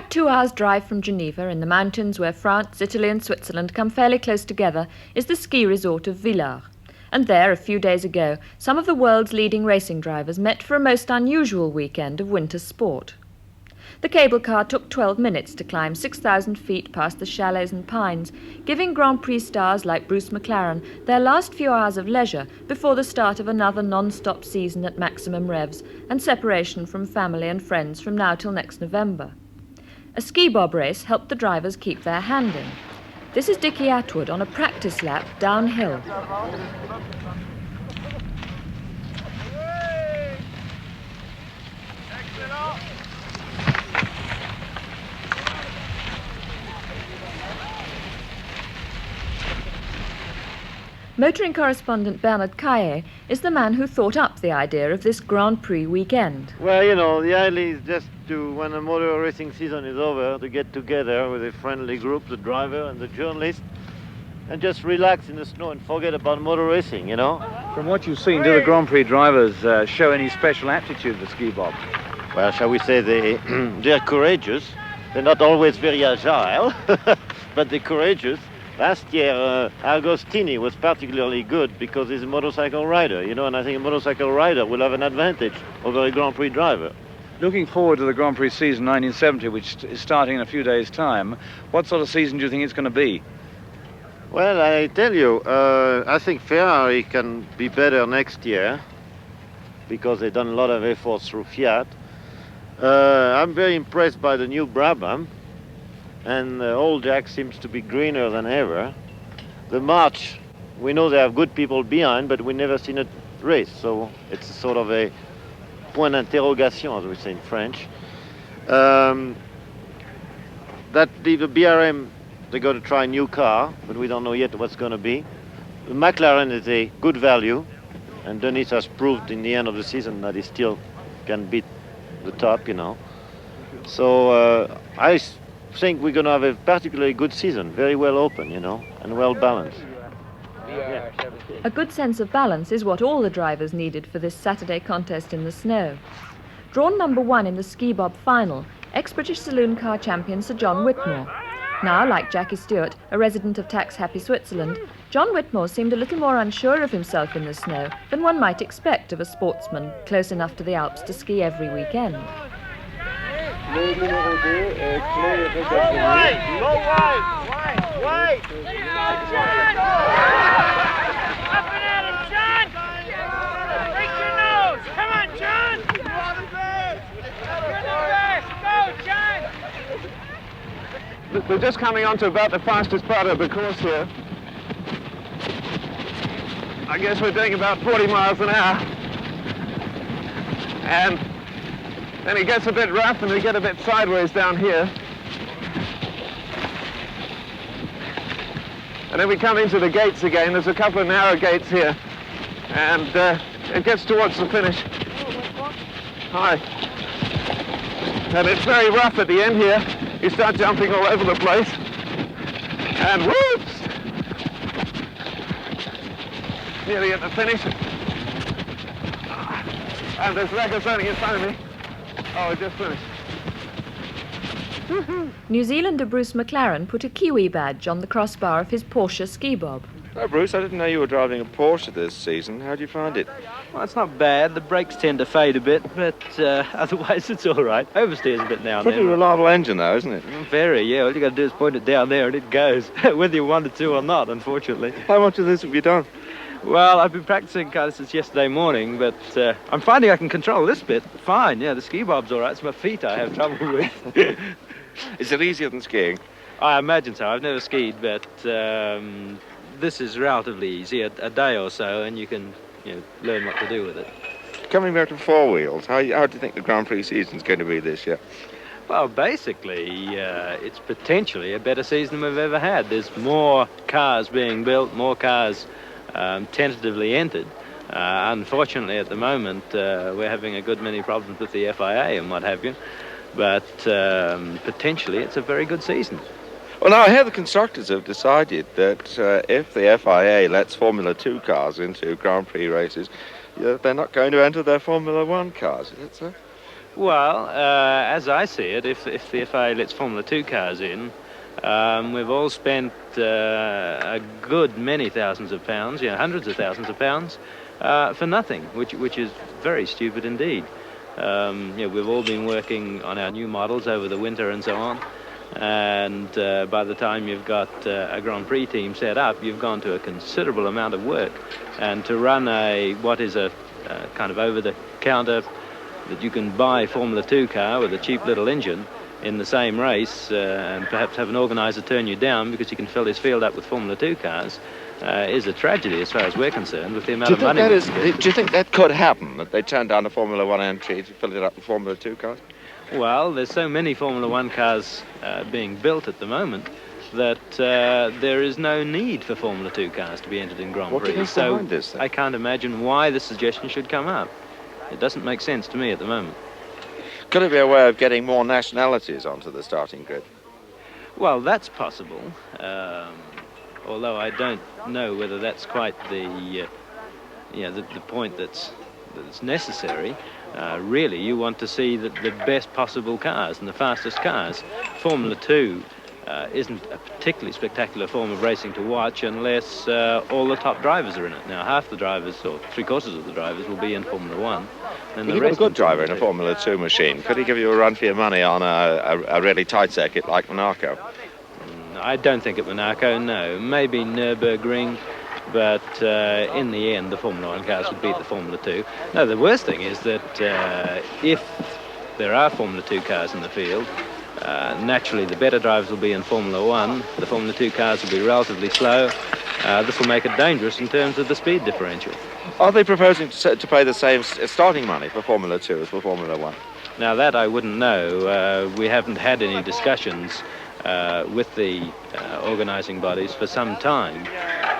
Short 2 hours drive from Geneva, in the mountains where France, Italy and Switzerland come fairly close together, is the ski resort of Villars. And there, a few days ago, some of the world's leading racing drivers met for a most unusual weekend of winter sport. The cable car took 12 minutes to climb 6,000 feet past the chalets and pines, giving Grand Prix stars like Bruce McLaren their last few hours of leisure before the start of another non-stop season at maximum revs and separation from family and friends from now till next November. A skibob race helped the drivers keep their hand in. This is Dickie Atwood on a practice lap downhill. Motoring correspondent Bernard Cahier is the man who thought up the idea of this Grand Prix weekend. Well, you know, the idea is just to, when the motor racing season is over, to get together with a friendly group, the driver and the journalist, and just relax in the snow and forget about motor racing, you know. From what you've seen, do the Grand Prix drivers show any special aptitude for ski bob? Well, shall we say they're courageous. They're not always very agile, but they're courageous. Last year, Agostini was particularly good because he's a motorcycle rider, you know, and I think a motorcycle rider will have an advantage over a Grand Prix driver. Looking forward to the Grand Prix season 1970, which is starting in a few days' time, what sort of season do you think it's going to be? Well, I tell you, I think Ferrari can be better next year because they've done a lot of efforts through Fiat. I'm very impressed by the new Brabham. And old Jack seems to be greener than ever. The March, we know they have good people behind, but we've never seen it race, so it's a sort of a point d'interrogation, as we say in French. That the BRM, they got to try a new car, but we don't know yet what's going to be. The McLaren is a good value, and Denis has proved in the end of the season that he still can beat the top, you know. So I think we're going to have a particularly good season, very well open, you know, and well balanced. A good sense of balance is what all the drivers needed for this Saturday contest in the snow. Drawn number 1 in the ski bob final, ex-British saloon car champion Sir John Whitmore. Now, like Jackie Stewart, a resident of tax-happy Switzerland, John Whitmore seemed a little more unsure of himself in the snow than one might expect of a sportsman close enough to the Alps to ski every weekend. Go wide! Go wide! Wide! Up and at him, John! Break your nose! Come on, John! You're the best! Go, John! We're just coming on to about the fastest part of the course here. I guess we're doing about 40 miles an hour. And then it gets a bit rough and we get a bit sideways down here. And then we come into the gates again. There's a couple of narrow gates here. And it gets towards the finish. Hi. And it's very rough at the end here. You start jumping all over the place. And whoops! Nearly at the finish. And there's Regazzoni in front of me. Oh, it just finished. New Zealander Bruce McLaren put a Kiwi badge on the crossbar of his Porsche ski bob. Oh, Bruce, I didn't know you were driving a Porsche this season. How do you find it? Well, it's not bad. The brakes tend to fade a bit, but otherwise it's all right. Oversteers a bit now and Pretty then. reliable engine, though, isn't it? Very, yeah. All you got to do is point it down there and it goes, whether you wanted to or not, unfortunately. How much of this have you done? Well, I've been practicing kind of since yesterday morning, but I'm finding I can control this bit fine. Yeah, the ski bob's all right. It's my feet I have trouble with. Is it easier than skiing? I imagine so. I've never skied, but this is relatively easy. A day or so, and you can learn what to do with it. Coming back to four wheels, how do you think the Grand Prix season's going to be this year? Well, basically, it's potentially a better season than we've ever had. There's more cars being built, more cars tentatively entered. Unfortunately, at the moment, we're having a good many problems with the FIA and what have you. But potentially, it's a very good season. Well, now, I hear the constructors have decided that if the FIA lets Formula 2 cars into Grand Prix races, they're not going to enter their Formula 1 cars. Is it so? Well, as I see it, if the FIA lets Formula 2 cars in, we've all spent a good many thousands of pounds, hundreds of thousands of pounds, for nothing, which is very stupid indeed. We've all been working on our new models over the winter and so on, and by the time you've got a Grand Prix team set up, you've gone to a considerable amount of work. And to run what is a kind of over-the-counter that you can buy Formula 2 car with a cheap little engine in the same race, and perhaps have an organizer turn you down because he can fill his field up with Formula 2 cars, is a tragedy as far as we're concerned with the amount of money. Do you think that could happen, that they turn down a Formula 1 entry to fill it up with Formula 2 cars? Well, there's so many Formula 1 cars being built at the moment that there is no need for Formula 2 cars to be entered in Grand Prix. What do you think's behind this, then? I can't imagine why the suggestion should come up. It doesn't make sense to me at the moment. Could it be a way of getting more nationalities onto the starting grid? Well, that's possible, although I don't know whether that's quite the point that's necessary. Really, you want to see the best possible cars and the fastest cars. Formula 2 isn't a particularly spectacular form of racing to watch unless all the top drivers are in it. Now, half the drivers, or three-quarters of the drivers, will be in Formula 1. And If you've got a good driver in a Formula 2 machine, could he give you a run for your money on a really tight circuit like Monaco? I don't think at Monaco, no. Maybe Nürburgring, but in the end, the Formula 1 cars would beat the Formula 2. No, the worst thing is that if there are Formula 2 cars in the field, naturally the better drivers will be in Formula 1. The Formula 2 cars will be relatively slow. This will make it dangerous in terms of the speed differential. Are they proposing to pay the same starting money for Formula 2 as for Formula 1? Now, that I wouldn't know. We haven't had any discussions with the organising bodies for some time,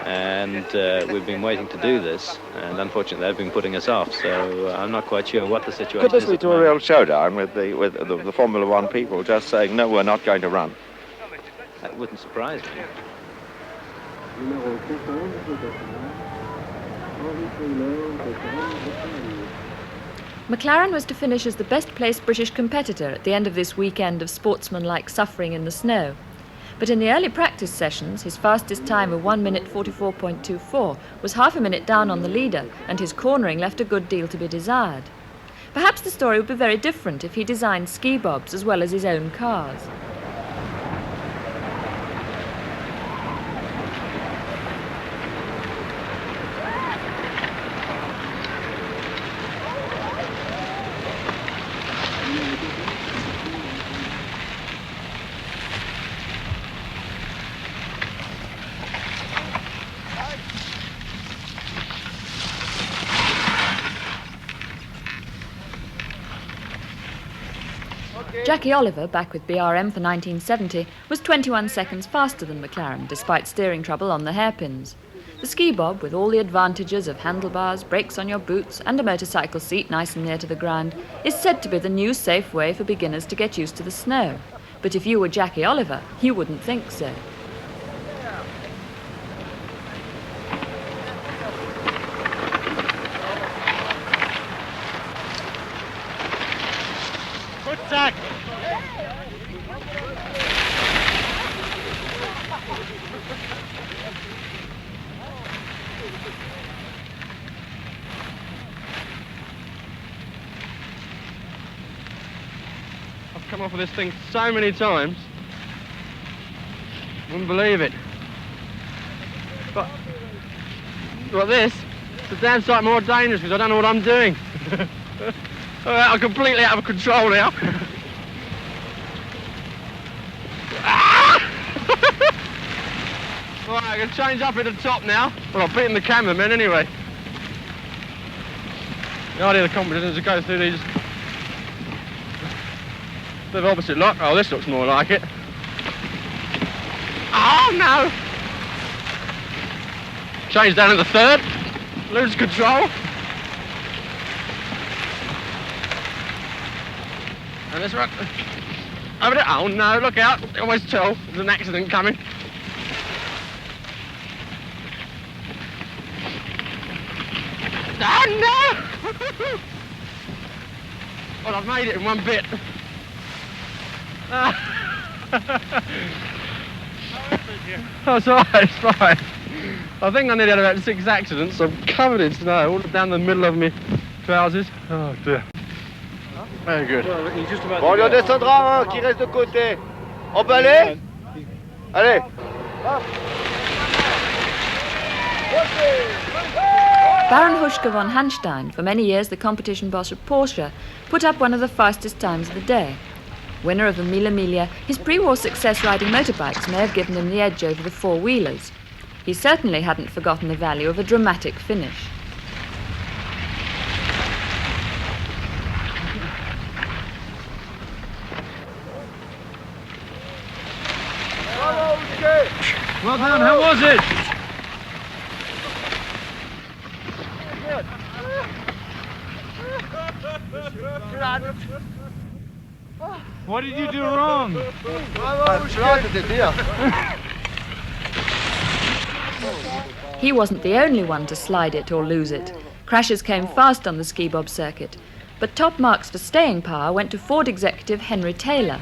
and we've been waiting to do this, and unfortunately they've been putting us off, so I'm not quite sure what the situation is. Could this lead to a real showdown with the Formula 1 people just saying, no, we're not going to run? That wouldn't surprise me. McLaren was to finish as the best-placed British competitor at the end of this weekend of sportsmanlike suffering in the snow. But in the early practice sessions, his fastest time of 1 minute 44.24 was half a minute down on the leader, and his cornering left a good deal to be desired. Perhaps the story would be very different if he designed skibobs as well as his own cars. Jackie Oliver, back with BRM for 1970, was 21 seconds faster than McLaren, despite steering trouble on the hairpins. The skibob, with all the advantages of handlebars, brakes on your boots, and a motorcycle seat nice and near to the ground, is said to be the new safe way for beginners to get used to the snow. But if you were Jackie Oliver, you wouldn't think so. Good tack. I've come off of this thing so many times. Wouldn't believe it. But this, it's a damn sight more dangerous because I don't know what I'm doing. I'm completely out of control now. Right, I can change up at the top now. Well, I've beaten the cameraman anyway. The idea of the competition is to go through these bit of opposite lock. Oh, this looks more like it. Oh, no! Change down to the third. Lose control. And this one. Over there. Oh, no, look out. I always tell there's an accident coming. Oh, no! Well, I've made it in one bit. Oh, it's all right, it's fine. I think I nearly had about 6 accidents. I'm covered in snow, all down the middle of my trousers. Oh, dear. Very good. Bon, on descendra un qui reste de côté. Emballé. Allez. Baron Huschke von Hanstein, for many years the competition boss of Porsche, put up one of the fastest times of the day. Winner of the Mille Miglia, his pre-war success riding motorbikes may have given him the edge over the four-wheelers. He certainly hadn't forgotten the value of a dramatic finish. Well done, how was it? What did you do wrong? He wasn't the only one to slide it or lose it. Crashes came fast on the skibob circuit, but top marks for staying power went to Ford executive Henry Taylor.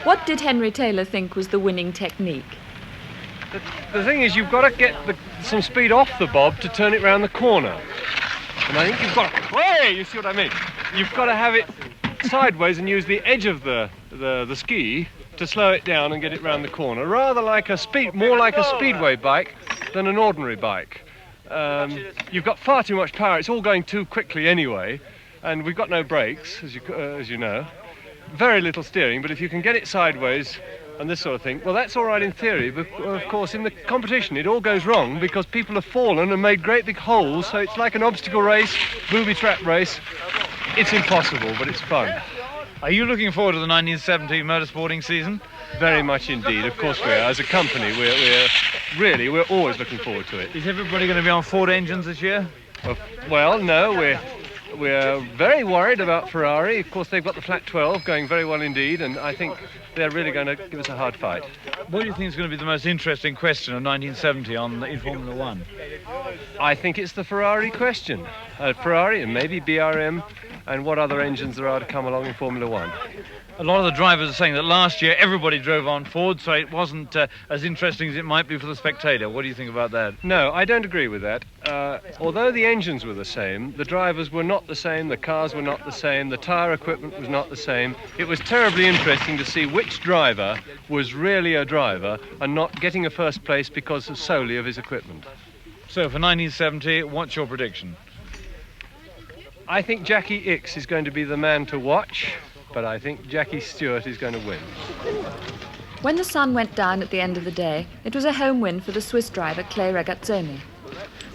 What did Henry Taylor think was the winning technique? The thing is, you've got to get some speed off the bob to turn it round the corner. And I think you've got to... Hey, you see what I mean? You've got to have it sideways and use the edge of the ski to slow it down and get it round the corner. Rather like more like a speedway bike than an ordinary bike. You've got far too much power. It's all going too quickly anyway. And we've got no brakes, as you know. Very little steering, but if you can get it sideways and this sort of thing, well, that's all right in theory, but of course in the competition it all goes wrong because people have fallen and made great big holes, so it's like an obstacle race, booby trap race. It's impossible, but it's fun. Are you looking forward to the 1970 motorsporting season? Very much indeed, of course we are. As a company, we're always looking forward to it. Is everybody going to be on Ford engines this year? Well, no, we're very worried about Ferrari. Of course, they've got the flat 12 going very well indeed, and I think they're really going to give us a hard fight. What do you think is going to be the most interesting question of 1970 in Formula One? I think it's the Ferrari question. Ferrari and maybe BRM and what other engines there are to come along in Formula One. A lot of the drivers are saying that last year everybody drove on Ford, so it wasn't as interesting as it might be for the spectator. What do you think about that? No, I don't agree with that. Although the engines were the same, the drivers were not the same, the cars were not the same, the tyre equipment was not the same. It was terribly interesting to see which driver was really a driver and not getting a first place because solely of his equipment. So for 1970, what's your prediction? I think Jackie Ickx is going to be the man to watch, but I think Jackie Stewart is going to win. When the sun went down at the end of the day, it was a home win for the Swiss driver Clay Regazzoni.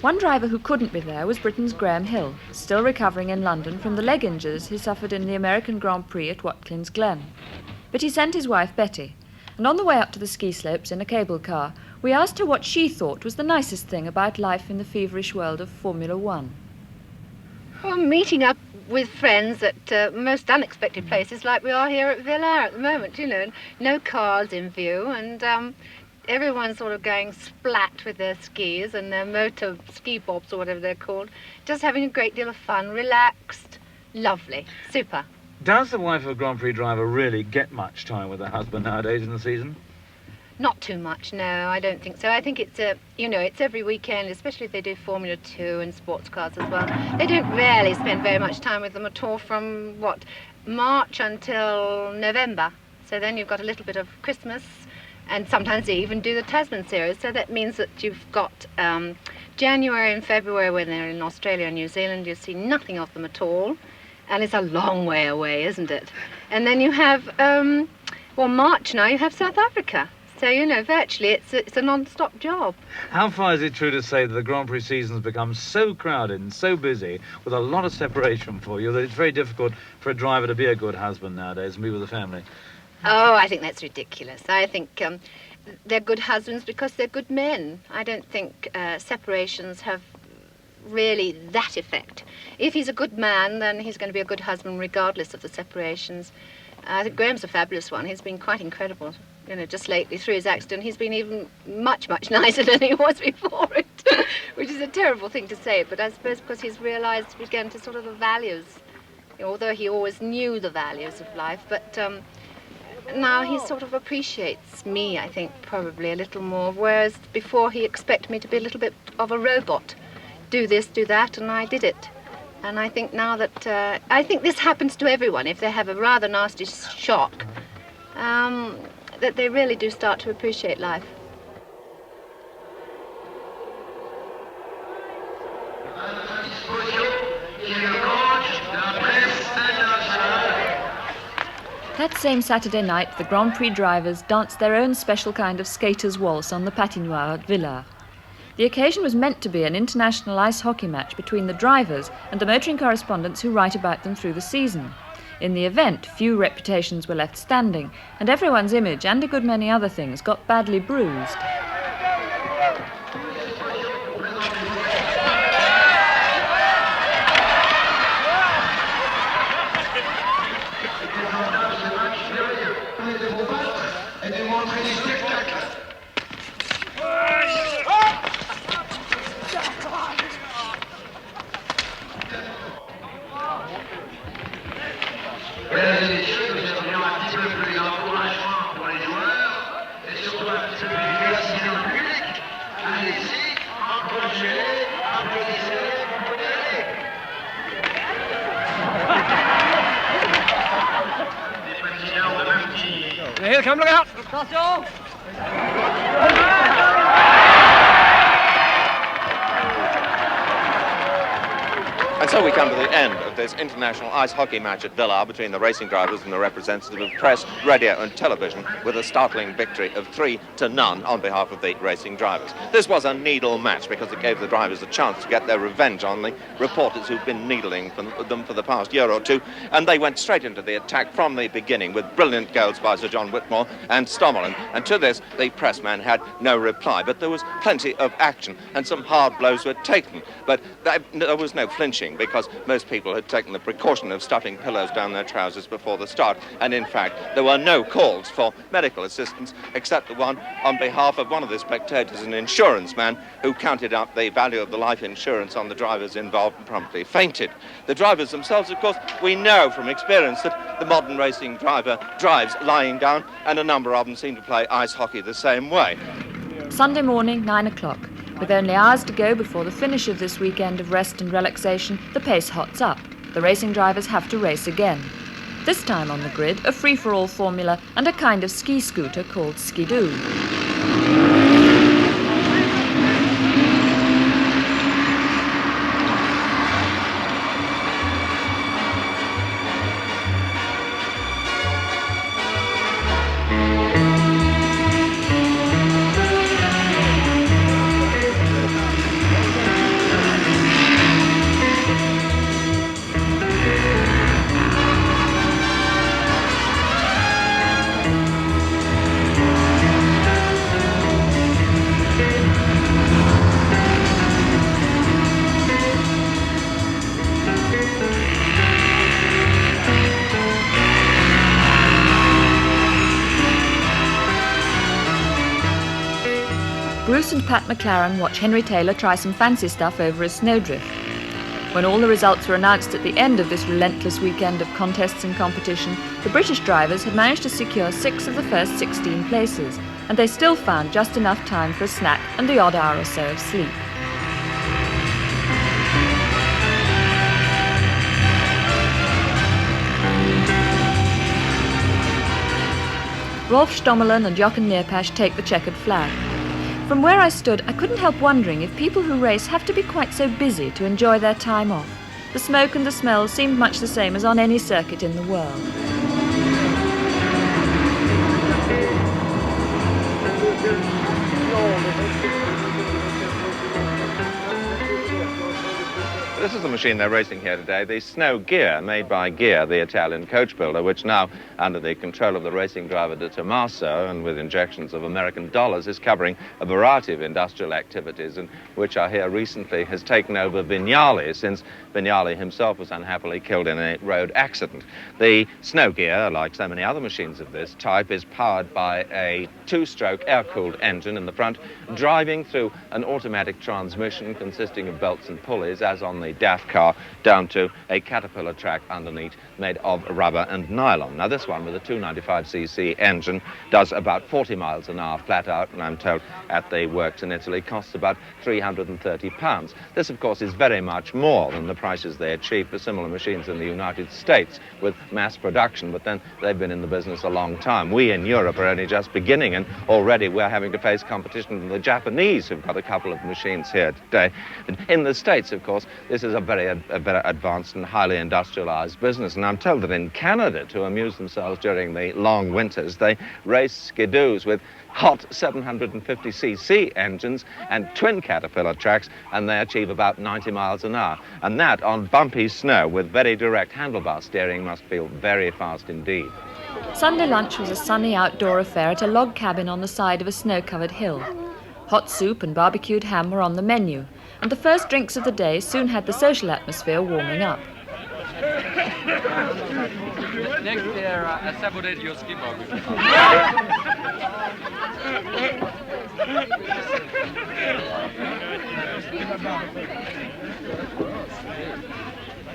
One driver who couldn't be there was Britain's Graham Hill, still recovering in London from the leg injuries he suffered in the American Grand Prix at Watkins Glen. But he sent his wife Bette, and on the way up to the ski slopes in a cable car, we asked her what she thought was the nicest thing about life in the feverish world of Formula One. Well, meeting up with friends at most unexpected places like we are here at Villars at the moment, you know. No cars in view, and everyone's sort of going splat with their skis and their motor ski bobs or whatever they're called. Just having a great deal of fun, relaxed, lovely, super. Does the wife of a Grand Prix driver really get much time with her husband nowadays in the season? Not too much, no, I don't think so. I think it's, you know, it's every weekend, especially if they do Formula 2 and sports cars as well. They don't really spend very much time with them at all from, what, March until November. So then you've got a little bit of Christmas, and sometimes they even do the Tasman series. So that means that you've got January and February when they're in Australia and New Zealand, you see nothing of them at all. And it's a long way away, isn't it? And then you have, well, March now, you have South Africa. So, you know, virtually it's a non-stop job. How far is it true to say that the Grand Prix season has become so crowded and so busy with a lot of separation for you that it's very difficult for a driver to be a good husband nowadays and be with the family? Oh, I think that's ridiculous. I think they're good husbands because they're good men. I don't think separations have really that effect. If he's a good man, then he's going to be a good husband regardless of the separations. I think Graham's a fabulous one. He's been quite incredible. You know, just lately through his accident, he's been even much, much nicer than he was before it, which is a terrible thing to say, but I suppose because he's realised again to sort of the values, you know, although he always knew the values of life, but now he sort of appreciates me, I think, probably a little more, whereas before he expected me to be a little bit of a robot. Do this, do that, and I did it. And I think now that, I think this happens to everyone if they have a rather nasty shock, that they really do start to appreciate life. That same Saturday night, the Grand Prix drivers danced their own special kind of skater's waltz on the patinoire at Villars. The occasion was meant to be an international ice hockey match between the drivers and the motoring correspondents who write about them through the season. In the event, few reputations were left standing, and everyone's image and a good many other things got badly bruised. Here they come, look out! And so we come to the end of this international ice hockey match at Villars between the racing drivers and the representative of press, radio and television, with a startling victory of 3-0 on behalf of the racing drivers. This was a needle match because it gave the drivers a chance to get their revenge on the reporters who've been needling them for the past year or two, and they went straight into the attack from the beginning with brilliant goals by Sir John Whitmore and Stommelen, and to this the pressman had no reply, but there was plenty of action and some hard blows were taken, but there was no flinching because most people had taken the precaution of stuffing pillows down their trousers before the start, and in fact there were no calls for medical assistance except the one on behalf of one of the spectators, an insurance man, who counted up the value of the life insurance on the drivers involved and promptly fainted. The drivers themselves, of course, we know from experience that the modern racing driver drives lying down, and a number of them seem to play ice hockey the same way. Sunday morning, 9 o'clock. With only hours to go before the finish of this weekend of rest and relaxation, the pace hots up. The racing drivers have to race again. This time on the grid, a free-for-all formula and a kind of ski scooter called skidoo. Bruce and Pat McLaren watch Henry Taylor try some fancy stuff over his snowdrift. When all the results were announced at the end of this relentless weekend of contests and competition, the British drivers had managed to secure 6 of the first 16 places, and they still found just enough time for a snack and the odd hour or so of sleep. Rolf Stommelen and Jochen Neerpasch take the checkered flag. From where I stood, I couldn't help wondering if people who race have to be quite so busy to enjoy their time off. The smoke and the smell seemed much the same as on any circuit in the world. This is the machine they're racing here today, the Snow Gear, made by Cahier, the Italian coach builder, which now, under the control of the racing driver de Tommaso and with injections of American dollars, is covering a variety of industrial activities, and which I hear recently has taken over Vignali, since Vignali himself was unhappily killed in a road accident. The Snow Gear, like so many other machines of this type, is powered by a two-stroke air-cooled engine in the front, driving through an automatic transmission consisting of belts and pulleys, as on the DAF car, down to a Caterpillar track underneath made of rubber and nylon. Now this one with a 295cc engine does about 40 miles an hour flat out, and I'm told at the works in Italy costs about £330. This of course is very much more than the prices they achieve for similar machines in the United States with mass production, but then they've been in the business a long time. We in Europe are only just beginning, and already we're having to face competition from the Japanese, who've got a couple of machines here today. And in the States, of course, this is a very advanced and highly industrialized business, and I'm told that in Canada, to amuse themselves during the long winters, they race skidoos with hot 750cc engines and twin Caterpillar tracks, and they achieve about 90 miles an hour. And that on bumpy snow with very direct handlebar steering must feel very fast indeed. Sunday lunch was a sunny outdoor affair at a log cabin on the side of a snow-covered hill. Hot soup and barbecued ham were on the menu, and the first drinks of the day soon had the social atmosphere warming up. Next year, I sabotage your skibob.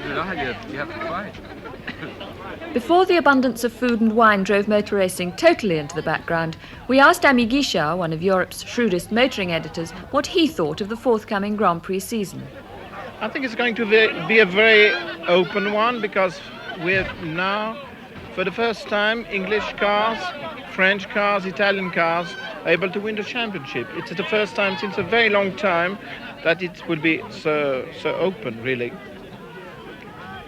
You have to try it. Before the abundance of food and wine drove motor racing totally into the background, we asked Ami Guichard, one of Europe's shrewdest motoring editors, what he thought of the forthcoming Grand Prix season. I think it's going to be a very open one, because we're now, for the first time, English cars, French cars, Italian cars are able to win the championship. It's the first time since a very long time that it will be so open, really.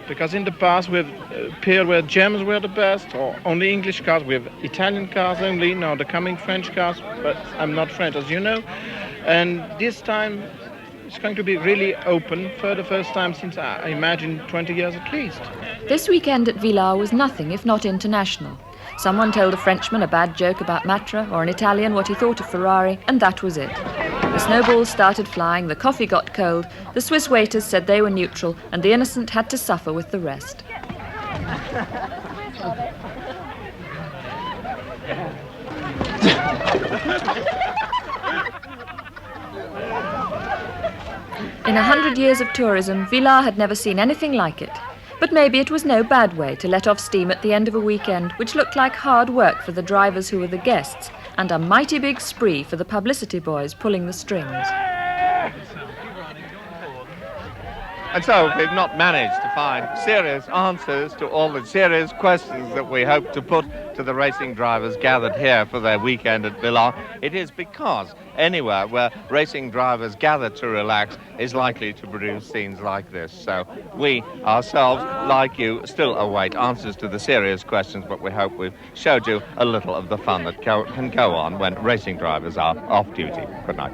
Because in the past we've appeared where Germans were the best, or only English cars, we have Italian cars only, now the coming French cars, but I'm not French, as you know. And this time it's going to be really open for the first time since, I imagine, 20 years at least. This weekend at Villars was nothing if not international. Someone told a Frenchman a bad joke about Matra, or an Italian what he thought of Ferrari, and that was it. The snowballs started flying, the coffee got cold, the Swiss waiters said they were neutral, and the innocent had to suffer with the rest. In 100 years of tourism, Villars had never seen anything like it. But maybe it was no bad way to let off steam at the end of a weekend, which looked like hard work for the drivers who were the guests, and a mighty big spree for the publicity boys pulling the strings. And so we've not managed to find serious answers to all the serious questions that we hope to put to the racing drivers gathered here for their weekend at Villars. It is because anywhere where racing drivers gather to relax is likely to produce scenes like this. So we ourselves, like you, still await answers to the serious questions, but we hope we've showed you a little of the fun that can go on when racing drivers are off duty. Good night.